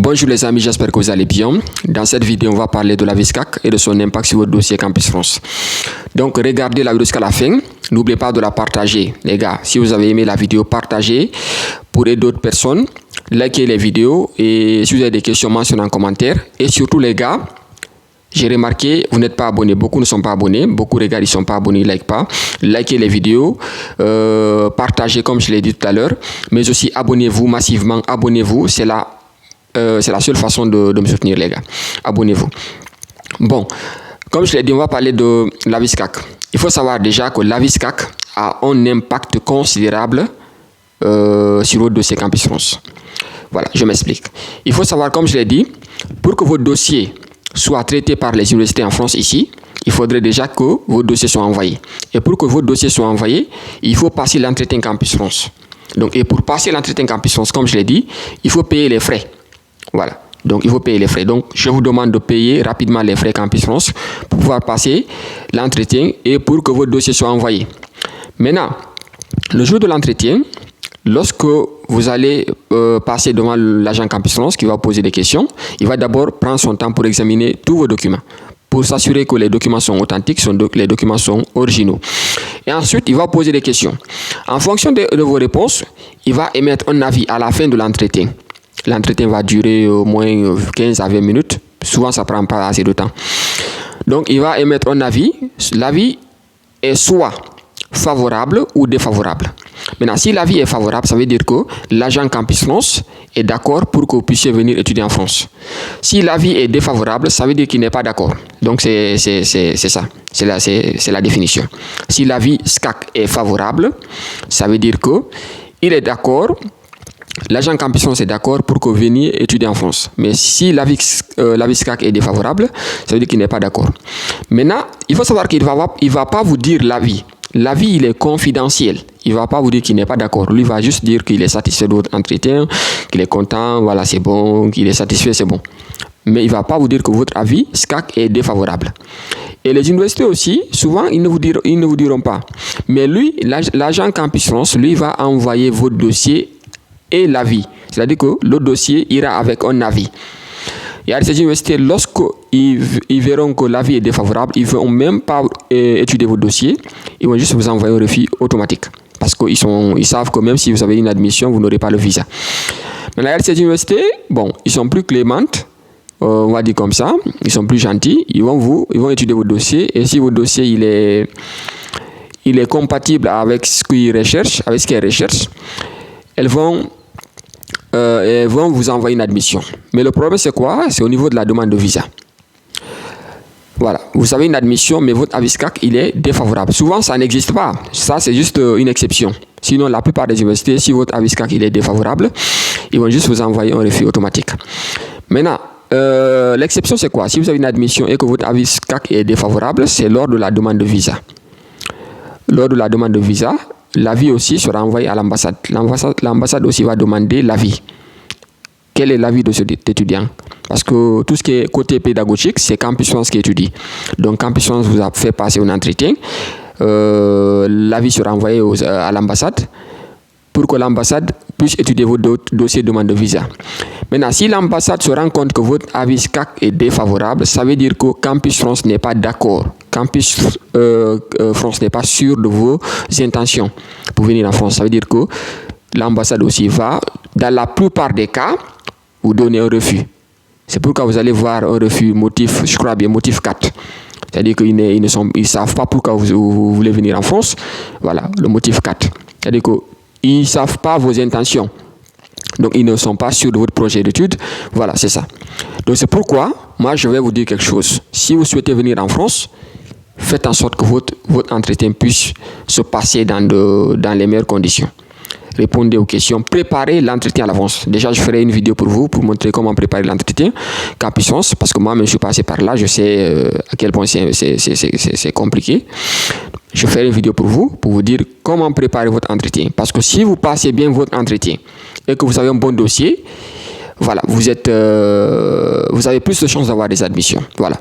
Bonjour les amis, j'espère que vous allez bien. Dans cette vidéo, on va parler de la VSCAC et de son impact sur votre dossier Campus France. Donc, regardez la vidéo jusqu'à la fin. N'oubliez pas de la partager. Les gars, si vous avez aimé la vidéo, partagez pour aider d'autres personnes. Likez les vidéos et si vous avez des questions, mentionnez en commentaire. Et surtout les gars, j'ai remarqué, vous n'êtes pas abonnés. Beaucoup ne sont pas abonnés. Beaucoup regardent, ils ne sont pas abonnés, ils ne likent pas. Likez les vidéos, partagez comme je l'ai dit tout à l'heure. Mais aussi abonnez-vous massivement. Abonnez-vous, c'est la seule façon de me soutenir les gars. Abonnez-vous. Bon, comme je l'ai dit, on va parler de la VSCAC. Il faut savoir déjà que la VSCAC a un impact considérable sur votre dossier Campus France. Voilà, je m'explique. Il faut savoir, comme je l'ai dit, pour que votre dossier soit traité par les universités en France ici, il faudrait déjà que vos dossiers soient envoyés. Et pour que vos dossiers soient envoyés, il faut passer l'entretien Campus France. Donc, et pour passer l'entretien Campus France, comme je l'ai dit, il faut payer les frais. Voilà. Donc, il faut payer les frais. Donc, je vous demande de payer rapidement les frais Campus France pour pouvoir passer l'entretien et pour que votre dossier soit envoyé. Maintenant, le jour de l'entretien, lorsque vous allez passer devant l'agent Campus France qui va poser des questions, il va d'abord prendre son temps pour examiner tous vos documents, pour s'assurer que les documents sont authentiques, les documents sont originaux. Et ensuite, il va poser des questions. En fonction de vos réponses, il va émettre un avis à la fin de l'entretien. L'entretien va durer au moins 15 à 20 minutes. Souvent, ça ne prend pas assez de temps. Donc, il va émettre un avis. L'avis est soit favorable ou défavorable. Maintenant, si l'avis est favorable, ça veut dire que l'agent Campus France est d'accord pour que vous puissiez venir étudier en France. Si l'avis est défavorable, ça veut dire qu'il n'est pas d'accord. Donc, c'est ça. C'est la définition. Si l'avis SCAC est favorable, ça veut dire qu'il est d'accord. L'agent Campus France est d'accord pour que vous veniez étudier en France. Mais si l'avis SCAC est défavorable, ça veut dire qu'il n'est pas d'accord. Maintenant, il faut savoir qu'il ne va pas vous dire l'avis. L'avis, il est confidentiel. Il ne va pas vous dire qu'il n'est pas d'accord. Lui, il va juste dire qu'il est satisfait de votre entretien, qu'il est content, voilà, c'est bon, qu'il est satisfait, c'est bon. Mais il ne va pas vous dire que votre avis SCAC est défavorable. Et les universités aussi, souvent, ils ne vous diront pas. Mais lui, l'agent Campus France, lui, va envoyer votre dossier et l'avis. C'est-à-dire que le dossier ira avec un avis. Il y a ces universités, lorsqu'ils verront que l'avis est défavorable, ils ne vont même pas étudier votre dossier, ils vont juste vous envoyer un refus automatique. Parce qu'ils savent que même si vous avez une admission, vous n'aurez pas le visa. Maintenant, il y a ces universités, bon, ils sont plus clémentes, on va dire comme ça, ils sont plus gentils, ils vont étudier votre dossier, et si votre dossier il est compatible avec ce qu'ils recherchent, elles vont vous envoyer une admission. Mais le problème, c'est quoi? C'est au niveau de la demande de visa. Voilà. Vous avez une admission, mais votre avis SCAC, il est défavorable. Souvent, ça n'existe pas. Ça, c'est juste une exception. Sinon, la plupart des universités, si votre avis SCAC, il est défavorable, ils vont juste vous envoyer un refus automatique. Maintenant, l'exception, c'est quoi? Si vous avez une admission et que votre avis SCAC est défavorable, c'est lors de la demande de visa. Lors de la demande de visa, l'avis aussi sera envoyé à l'ambassade. L'ambassade aussi va demander l'avis. Quel est l'avis de cet étudiant? Parce que tout ce qui est côté pédagogique, c'est Campus France qui étudie. Donc, Campus France vous a fait passer un entretien. L'avis sera envoyé à l'ambassade pour que l'ambassade puisse étudier votre dossier de demande de visa. Maintenant, si l'ambassade se rend compte que votre avis SCAC est défavorable, ça veut dire que Campus France n'est pas d'accord. Campus France n'est pas sûr de vos intentions pour venir en France. Ça veut dire que l'ambassade aussi va, dans la plupart des cas, vous donner un refus. C'est pourquoi vous allez voir un refus motif, je crois bien, motif 4. C'est-à-dire qu'ils ne savent pas pourquoi vous voulez venir en France. Voilà, le motif 4. C'est-à-dire qu'ils ne savent pas vos intentions. Donc, ils ne sont pas sûrs de votre projet d'études. Voilà, c'est ça. Donc, c'est pourquoi, moi, je vais vous dire quelque chose. Si vous souhaitez venir en France, faites en sorte que votre entretien puisse se passer dans les meilleures conditions. Répondez aux questions, préparez l'entretien à l'avance. Déjà, je ferai une vidéo pour vous, pour montrer comment préparer l'entretien Campus France, parce que moi, je suis passé par là, je sais à quel point c'est compliqué. Je ferai une vidéo pour vous dire comment préparer votre entretien. Parce que si vous passez bien votre entretien et que vous avez un bon dossier, voilà, vous avez plus de chances d'avoir des admissions. Voilà.